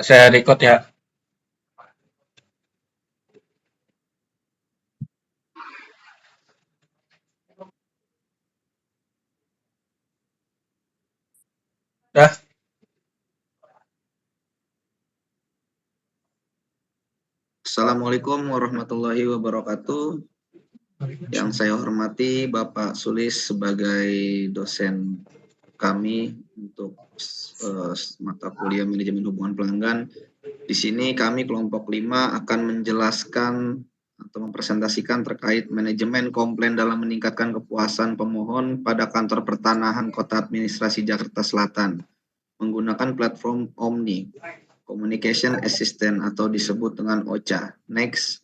saya record ya. Dah. Assalamualaikum warahmatullahi wabarakatuh. Yang saya hormati Bapak Sulis sebagai dosen kami untuk mata kuliah manajemen hubungan pelanggan. Di sini kami kelompok 5 akan menjelaskan atau mempresentasikan terkait manajemen komplain dalam meningkatkan kepuasan pemohon pada kantor pertanahan Kota Administrasi Jakarta Selatan menggunakan platform Omni Communication Assistant atau disebut dengan OCA. Next.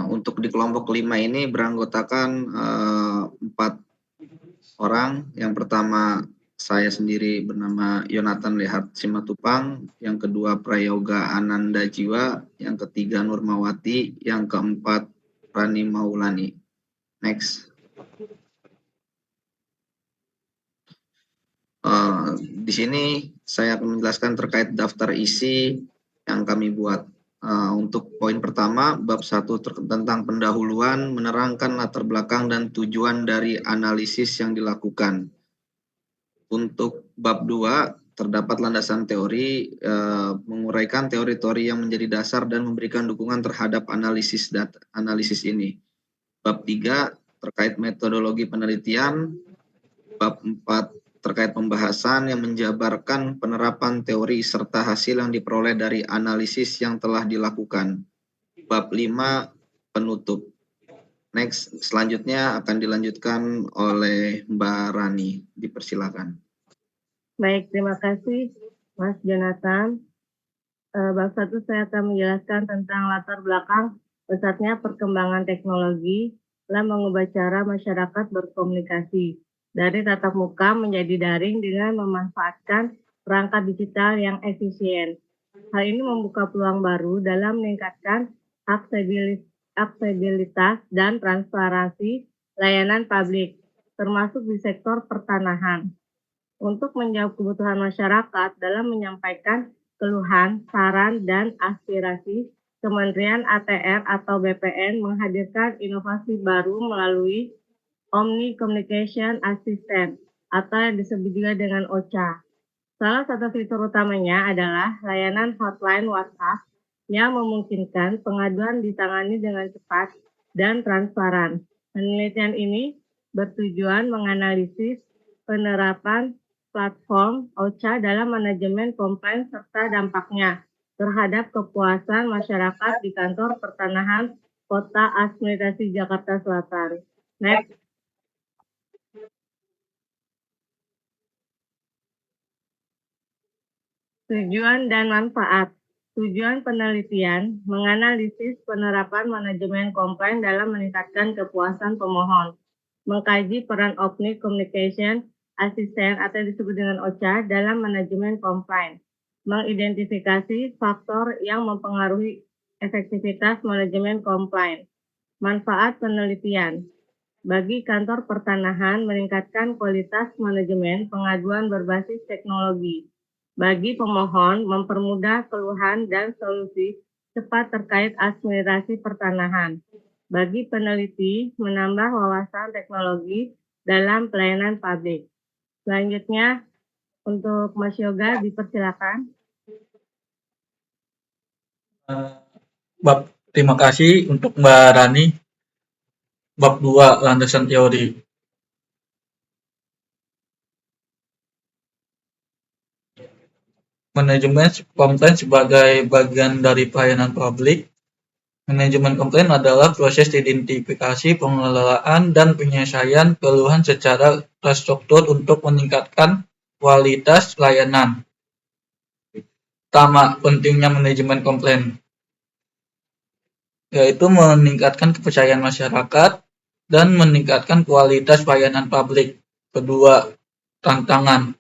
Untuk di kelompok 5 ini beranggotakan 4 orang. Yang pertama saya sendiri bernama Yonatan Lehat Simatupang, yang kedua Prayoga Ananda Jiwa, yang ketiga Nurmawati, yang keempat Rani Maulani. Next. Di sini saya akan menjelaskan terkait daftar isi yang kami buat. Untuk poin pertama, bab 1 tentang pendahuluan, menerangkan latar belakang dan tujuan dari analisis yang dilakukan. Untuk bab 2, terdapat landasan teori, menguraikan teori-teori yang menjadi dasar dan memberikan dukungan terhadap analisis ini. Bab 3, terkait metodologi penelitian. Bab 4, terkait pembahasan yang menjabarkan penerapan teori serta hasil yang diperoleh dari analisis yang telah dilakukan. Bab 5, penutup. Next, selanjutnya akan dilanjutkan oleh Mbak Rani. Dipersilakan. Baik, terima kasih Mas Jonathan. Bab 1 saya akan menjelaskan tentang latar belakang pesatnya perkembangan teknologi dalam mengubah cara masyarakat berkomunikasi dari tatap muka menjadi daring dengan memanfaatkan perangkat digital yang efisien. Hal ini membuka peluang baru dalam meningkatkan aksesibilitas dan transparansi layanan publik, termasuk di sektor pertanahan. Untuk menjawab kebutuhan masyarakat dalam menyampaikan keluhan, saran, dan aspirasi, Kementerian ATR atau BPN menghadirkan inovasi baru melalui Omni Communication Assistant atau yang disebut juga dengan OCA. Salah satu fitur utamanya adalah layanan hotline WhatsApp yang memungkinkan pengaduan ditangani dengan cepat dan transparan. Penelitian ini bertujuan menganalisis penerapan platform OCA dalam manajemen komplain serta dampaknya terhadap kepuasan masyarakat di kantor pertanahan Kota Administrasi Jakarta Selatan. Next. Tujuan dan manfaat. Tujuan penelitian menganalisis penerapan manajemen komplain dalam meningkatkan kepuasan pemohon, mengkaji peran Omni Communication Assistant atau disebut dengan OCA dalam manajemen komplain, mengidentifikasi faktor yang mempengaruhi efektivitas manajemen komplain. Manfaat penelitian bagi kantor pertanahan meningkatkan kualitas manajemen pengaduan berbasis teknologi. Bagi pemohon, mempermudah keluhan dan solusi cepat terkait administrasi pertanahan. Bagi peneliti, menambah wawasan teknologi dalam pelayanan publik. Selanjutnya, untuk Mas Yoga, dipersilakan. Terima kasih untuk Mbak Rani. Bab 2, landasan teori. Manajemen komplain sebagai bagian dari pelayanan publik. Manajemen komplain adalah proses identifikasi, pengelolaan, dan penyelesaian keluhan secara terstruktur untuk meningkatkan kualitas layanan. Pertama, pentingnya manajemen komplain, yaitu meningkatkan kepercayaan masyarakat dan meningkatkan kualitas pelayanan publik. Kedua, tantangan,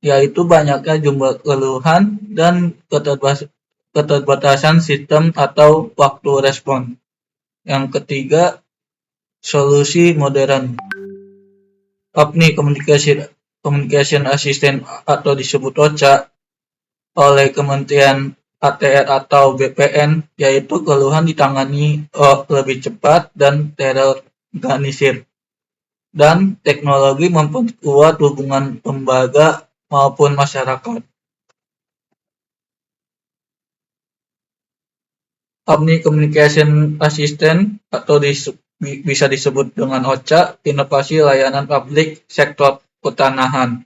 yaitu banyaknya jumlah keluhan dan keterbatasan sistem atau waktu respon. Yang ketiga, solusi modern. Omni Communication Assistant atau disebut OCA oleh Kementerian ATR atau BPN, yaitu keluhan ditangani lebih cepat dan terorganisir, dan teknologi memperkuat hubungan lembaga maupun masyarakat. Omni Communication Assistant atau bisa disebut dengan OCA, inovasi layanan publik sektor pertanahan.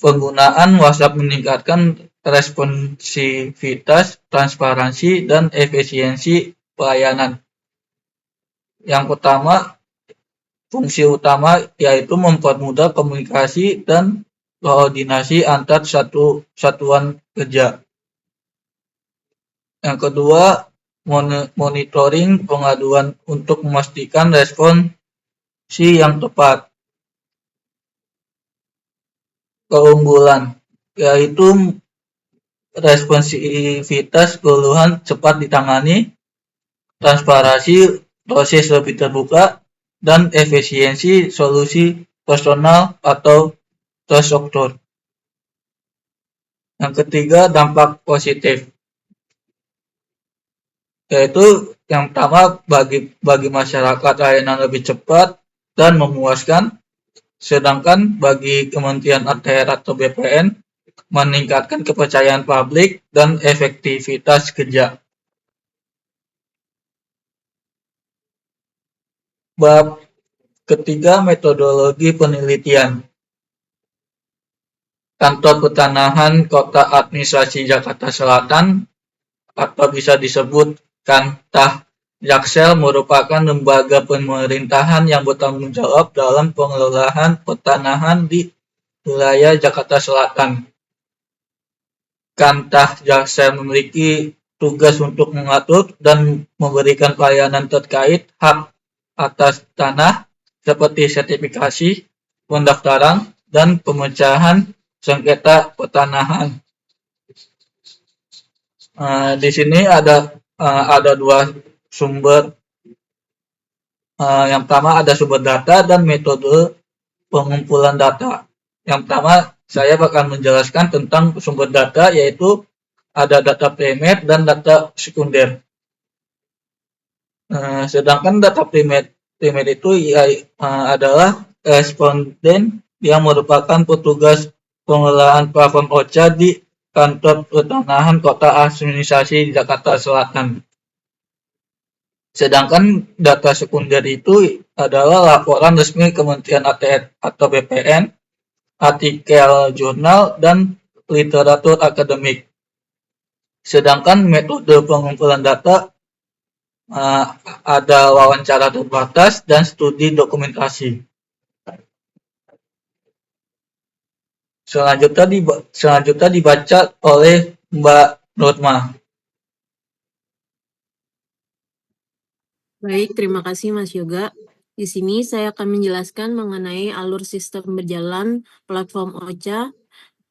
Penggunaan WhatsApp meningkatkan responsivitas, transparansi, dan efisiensi pelayanan. Yang pertama, fungsi utama yaitu mempermudah komunikasi dan koordinasi antar satuan kerja. Yang kedua, monitoring pengaduan untuk memastikan responsi yang tepat. Keunggulan yaitu responsivitas keluhan cepat ditangani, transparansi proses lebih terbuka, dan efisiensi solusi personal atau terstruktur. Yang ketiga, dampak positif, yaitu yang pertama, bagi masyarakat layanan lebih cepat dan memuaskan, sedangkan bagi Kementerian ATR atau BPN meningkatkan kepercayaan publik dan efektivitas kerja. Bab ketiga, metodologi penelitian. Kantor Pertanahan Kota Administrasi Jakarta Selatan atau bisa disebut Kantah Jaksel merupakan lembaga pemerintahan yang bertanggung jawab dalam pengelolaan pertanahan di wilayah Jakarta Selatan. Kantah Jaksel memiliki tugas untuk mengatur dan memberikan pelayanan terkait hak atas tanah seperti sertifikasi, pendaftaran, dan pemecahan sengketa pertanahan. Di sini ada dua sumber. Yang pertama ada sumber data dan metode pengumpulan data. Yang pertama saya bakal menjelaskan tentang sumber data, yaitu ada data primer dan data sekunder. Sedangkan data primer itu adalah responden yang merupakan petugas pengelolaan platform OCA di Kantor Pertanahan Kota Administrasi Jakarta Selatan. Sedangkan data sekunder itu adalah laporan resmi Kementerian ATR atau BPN, artikel jurnal, dan literatur akademik. Sedangkan metode pengumpulan data ada wawancara terbatas dan studi dokumentasi. Selanjutnya dibaca oleh Mbak Nurma. Baik, terima kasih Mas Yoga. Di sini saya akan menjelaskan mengenai alur sistem berjalan platform OCA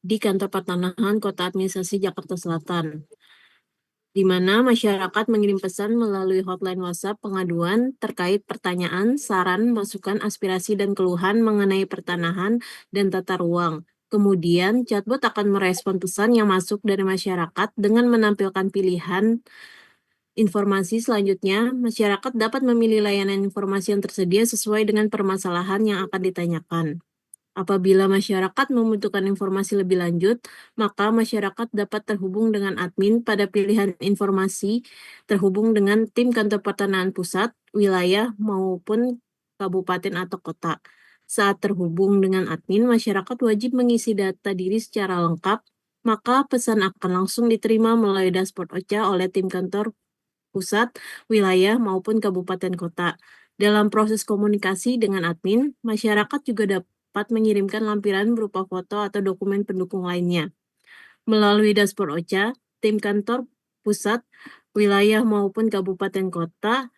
di Kantor Pertanahan Kota Administrasi Jakarta Selatan, di mana masyarakat mengirim pesan melalui hotline WhatsApp pengaduan terkait pertanyaan, saran, masukan, aspirasi, dan keluhan mengenai pertanahan dan tata ruang. Kemudian, chatbot akan merespon pesan yang masuk dari masyarakat dengan menampilkan pilihan informasi. Selanjutnya, masyarakat dapat memilih layanan informasi yang tersedia sesuai dengan permasalahan yang akan ditanyakan. Apabila masyarakat membutuhkan informasi lebih lanjut, maka masyarakat dapat terhubung dengan admin pada pilihan informasi, terhubung dengan tim Kantor Pertanahan Pusat, wilayah, maupun kabupaten atau kota. Saat terhubung dengan admin, masyarakat wajib mengisi data diri secara lengkap, maka pesan akan langsung diterima melalui dashboard OCA oleh tim Kantor Pusat, wilayah, maupun kabupaten kota. Dalam proses komunikasi dengan admin, masyarakat juga dapat mengirimkan lampiran berupa foto atau dokumen pendukung lainnya. Melalui dashboard OCA, tim Kantor Pusat, wilayah, maupun kabupaten kota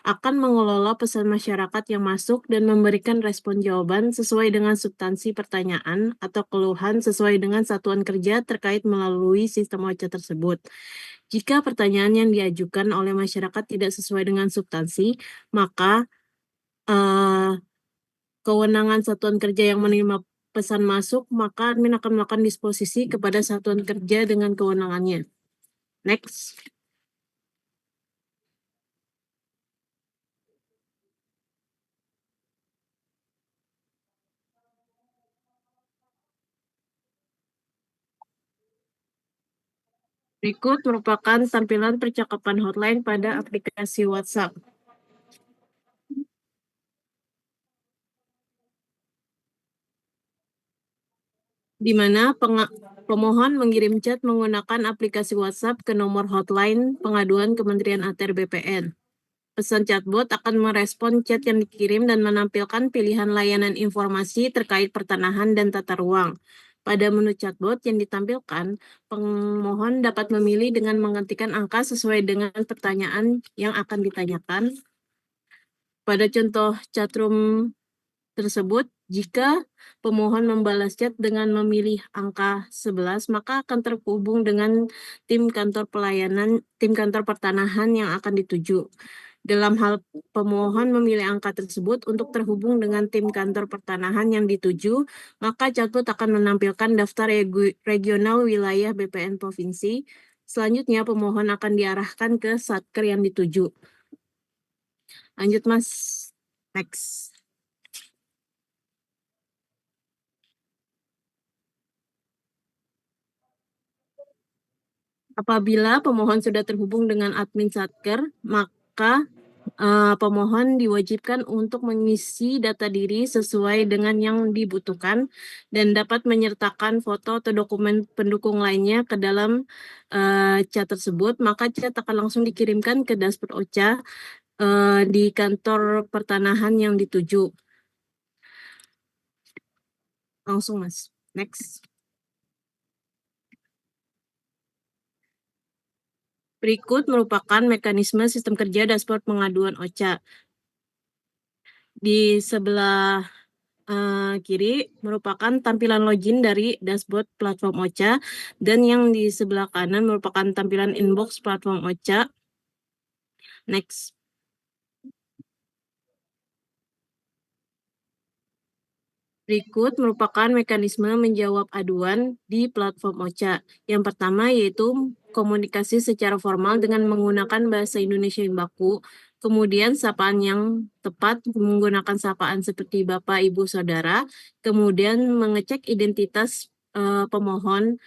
akan mengelola pesan masyarakat yang masuk dan memberikan respon jawaban sesuai dengan substansi pertanyaan atau keluhan sesuai dengan satuan kerja terkait melalui sistem OCA tersebut. Jika pertanyaan yang diajukan oleh masyarakat tidak sesuai dengan substansi, maka kewenangan satuan kerja yang menerima pesan masuk, maka admin akan melakukan disposisi kepada satuan kerja dengan kewenangannya. Next. Berikut merupakan tampilan percakapan hotline pada aplikasi WhatsApp. Di mana pemohon mengirim chat menggunakan aplikasi WhatsApp ke nomor hotline pengaduan Kementerian ATR BPN. Pesan chatbot akan merespon chat yang dikirim dan menampilkan pilihan layanan informasi terkait pertanahan dan tata ruang. Pada menu chatbot yang ditampilkan, pemohon dapat memilih dengan mengetikkan angka sesuai dengan pertanyaan yang akan ditanyakan. Pada contoh chatroom tersebut, jika pemohon membalas chat dengan memilih angka 11, maka akan terhubung dengan tim kantor pertanahan yang akan dituju. Dalam hal pemohon memilih angka tersebut untuk terhubung dengan tim kantor pertanahan yang dituju, maka chatbot akan menampilkan daftar regional wilayah BPN provinsi. Selanjutnya, pemohon akan diarahkan ke satker yang dituju. Lanjut, Mas. Next. Apabila pemohon sudah terhubung dengan admin satker, maka pemohon diwajibkan untuk mengisi data diri sesuai dengan yang dibutuhkan dan dapat menyertakan foto atau dokumen pendukung lainnya ke dalam chat tersebut. Maka chat akan langsung dikirimkan ke dashboard OCA di kantor pertanahan yang dituju. Langsung, Mas. Next. Berikut merupakan mekanisme sistem kerja dashboard pengaduan OCA. Di sebelah kiri merupakan tampilan login dari dashboard platform OCA, dan yang di sebelah kanan merupakan tampilan inbox platform OCA. Next. Berikut merupakan mekanisme menjawab aduan di platform OCA. Yang pertama yaitu komunikasi secara formal dengan menggunakan bahasa Indonesia yang baku, kemudian sapaan yang tepat menggunakan sapaan seperti Bapak, Ibu, Saudara, kemudian mengecek identitas pemohon,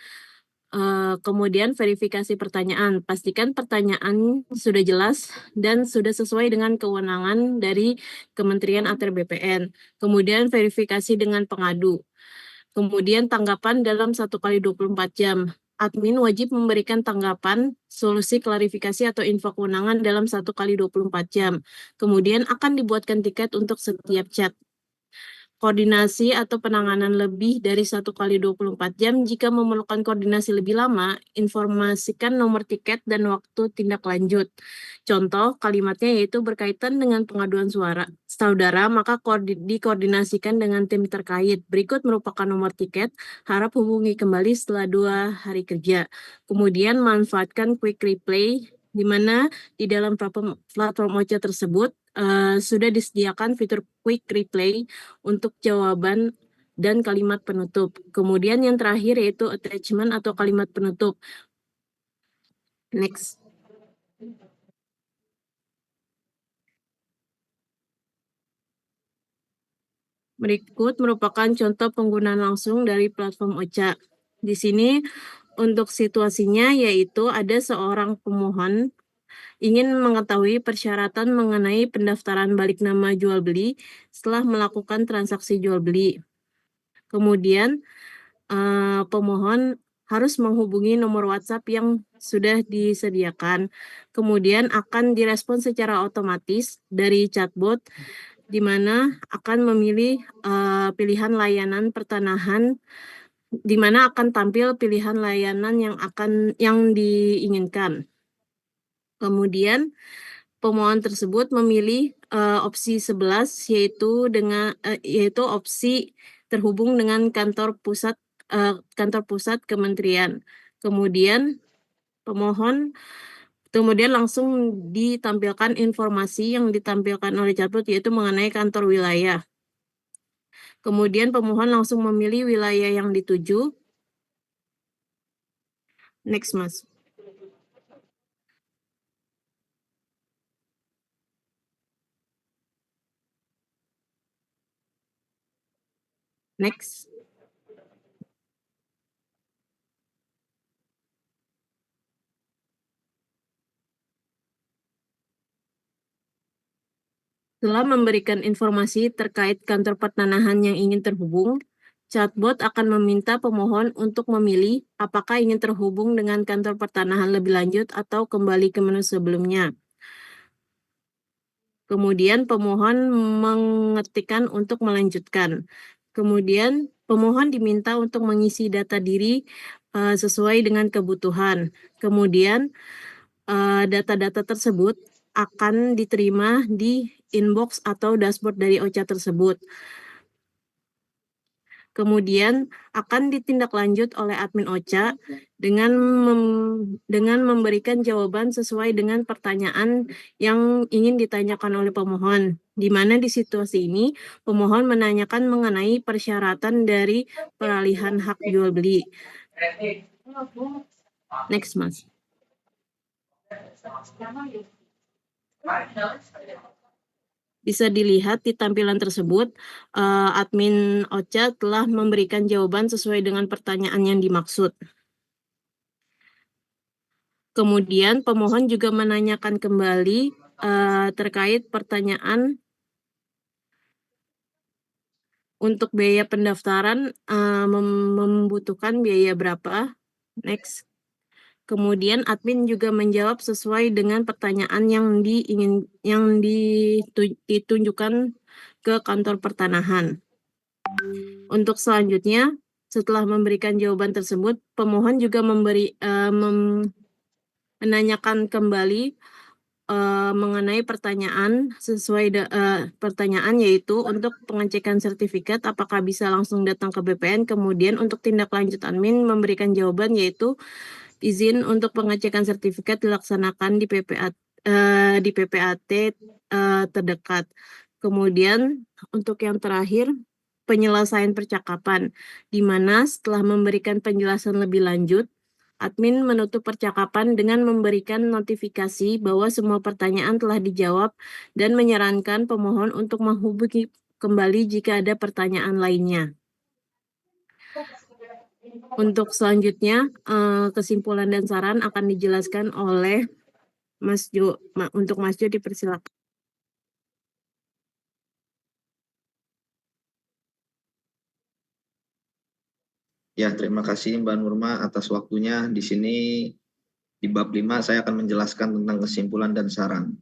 kemudian verifikasi pertanyaan. Pastikan pertanyaan sudah jelas dan sudah sesuai dengan kewenangan dari Kementerian ATR BPN. Kemudian verifikasi dengan pengadu. Kemudian tanggapan dalam 1x24 jam. Admin wajib memberikan tanggapan, solusi klarifikasi atau info kewenangan dalam 1x24 jam. Kemudian akan dibuatkan tiket untuk setiap chat. Koordinasi atau penanganan lebih dari 1x24 jam. Jika memerlukan koordinasi lebih lama, informasikan nomor tiket dan waktu tindak lanjut. Contoh kalimatnya yaitu berkaitan dengan pengaduan saudara, maka dikoordinasikan dengan tim terkait. Berikut merupakan nomor tiket, harap hubungi kembali setelah 2 hari kerja. Kemudian manfaatkan quick replay, di mana di dalam platform OCA tersebut sudah disediakan fitur quick replay untuk jawaban dan kalimat penutup. Kemudian yang terakhir yaitu attachment atau kalimat penutup. Next. Berikut merupakan contoh penggunaan langsung dari platform OCA. Di sini untuk situasinya yaitu ada seorang pemohon ingin mengetahui persyaratan mengenai pendaftaran balik nama jual beli setelah melakukan transaksi jual beli. Kemudian pemohon harus menghubungi nomor WhatsApp yang sudah disediakan. Kemudian akan direspon secara otomatis dari chatbot, di mana akan memilih pilihan layanan pertanahan, di mana akan tampil pilihan layanan yang diinginkan. Kemudian pemohon tersebut memilih opsi 11 yaitu opsi terhubung dengan kantor pusat kementerian. Kemudian langsung ditampilkan informasi yang ditampilkan oleh chatbot yaitu mengenai kantor wilayah. Kemudian pemohon langsung memilih wilayah yang dituju. Next, Mas. Next. Setelah memberikan informasi terkait kantor pertanahan yang ingin terhubung, chatbot akan meminta pemohon untuk memilih apakah ingin terhubung dengan kantor pertanahan lebih lanjut atau kembali ke menu sebelumnya. Kemudian pemohon mengetikkan untuk melanjutkan. Kemudian pemohon diminta untuk mengisi data diri sesuai dengan kebutuhan. Kemudian data-data tersebut akan diterima di inbox atau dashboard dari OCA tersebut. Kemudian akan ditindaklanjut oleh admin OCA dengan memberikan jawaban sesuai dengan pertanyaan yang ingin ditanyakan oleh pemohon. Di mana di situasi ini pemohon menanyakan mengenai persyaratan dari peralihan hak jual beli. Next, Mas. Bisa dilihat di tampilan tersebut, admin OCA telah memberikan jawaban sesuai dengan pertanyaan yang dimaksud. Kemudian pemohon juga menanyakan kembali terkait pertanyaan untuk biaya pendaftaran membutuhkan biaya berapa. Next. Kemudian admin juga menjawab sesuai dengan pertanyaan yang ditunjukkan ke kantor pertanahan. Untuk selanjutnya, setelah memberikan jawaban tersebut, pemohon juga menanyakan kembali mengenai pertanyaan pertanyaan yaitu untuk pengecekan sertifikat apakah bisa langsung datang ke BPN. Kemudian untuk tindak lanjut admin memberikan jawaban yaitu izin untuk pengecekan sertifikat dilaksanakan di PPAT terdekat. Kemudian untuk yang terakhir penyelesaian percakapan, di mana setelah memberikan penjelasan lebih lanjut, admin menutup percakapan dengan memberikan notifikasi bahwa semua pertanyaan telah dijawab dan menyarankan pemohon untuk menghubungi kembali jika ada pertanyaan lainnya. Untuk selanjutnya, kesimpulan dan saran akan dijelaskan oleh Mas Jo. Untuk Mas Jo dipersilakan. Ya, terima kasih Mbak Nurma atas waktunya. Di sini di bab 5 saya akan menjelaskan tentang kesimpulan dan saran.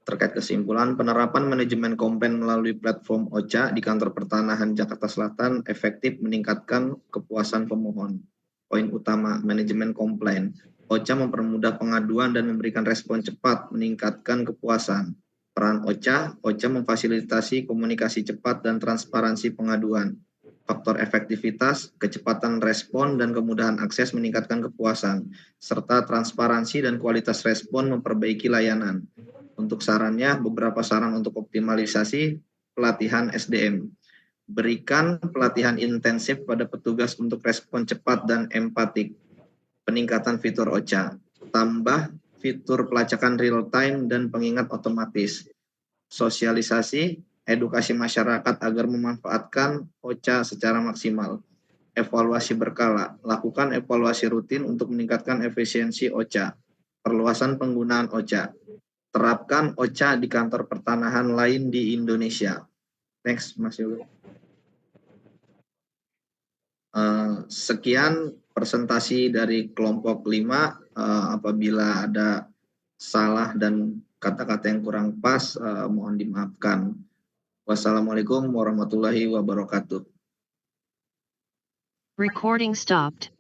Terkait kesimpulan, penerapan manajemen komplain melalui platform OCA di Kantor Pertanahan Jakarta Selatan efektif meningkatkan kepuasan pemohon. Poin utama, manajemen komplain. OCA mempermudah pengaduan dan memberikan respon cepat, meningkatkan kepuasan. Peran OCA memfasilitasi komunikasi cepat dan transparansi pengaduan. Faktor efektivitas, kecepatan respon, dan kemudahan akses meningkatkan kepuasan, serta transparansi dan kualitas respon memperbaiki layanan. Untuk sarannya, beberapa saran untuk optimalisasi pelatihan SDM. Berikan pelatihan intensif pada petugas untuk respon cepat dan empatik. Peningkatan fitur OCA. Tambah fitur pelacakan real time dan pengingat otomatis. Sosialisasi, edukasi masyarakat agar memanfaatkan OCA secara maksimal. Evaluasi berkala. Lakukan evaluasi rutin untuk meningkatkan efisiensi OCA. Perluasan penggunaan OCA. Terapkan OCA di kantor pertanahan lain di Indonesia. Next, Mas Yoga. Sekian presentasi dari kelompok 5. Apabila ada salah dan kata-kata yang kurang pas, mohon dimaafkan. Wassalamualaikum warahmatullahi wabarakatuh. Recording stopped.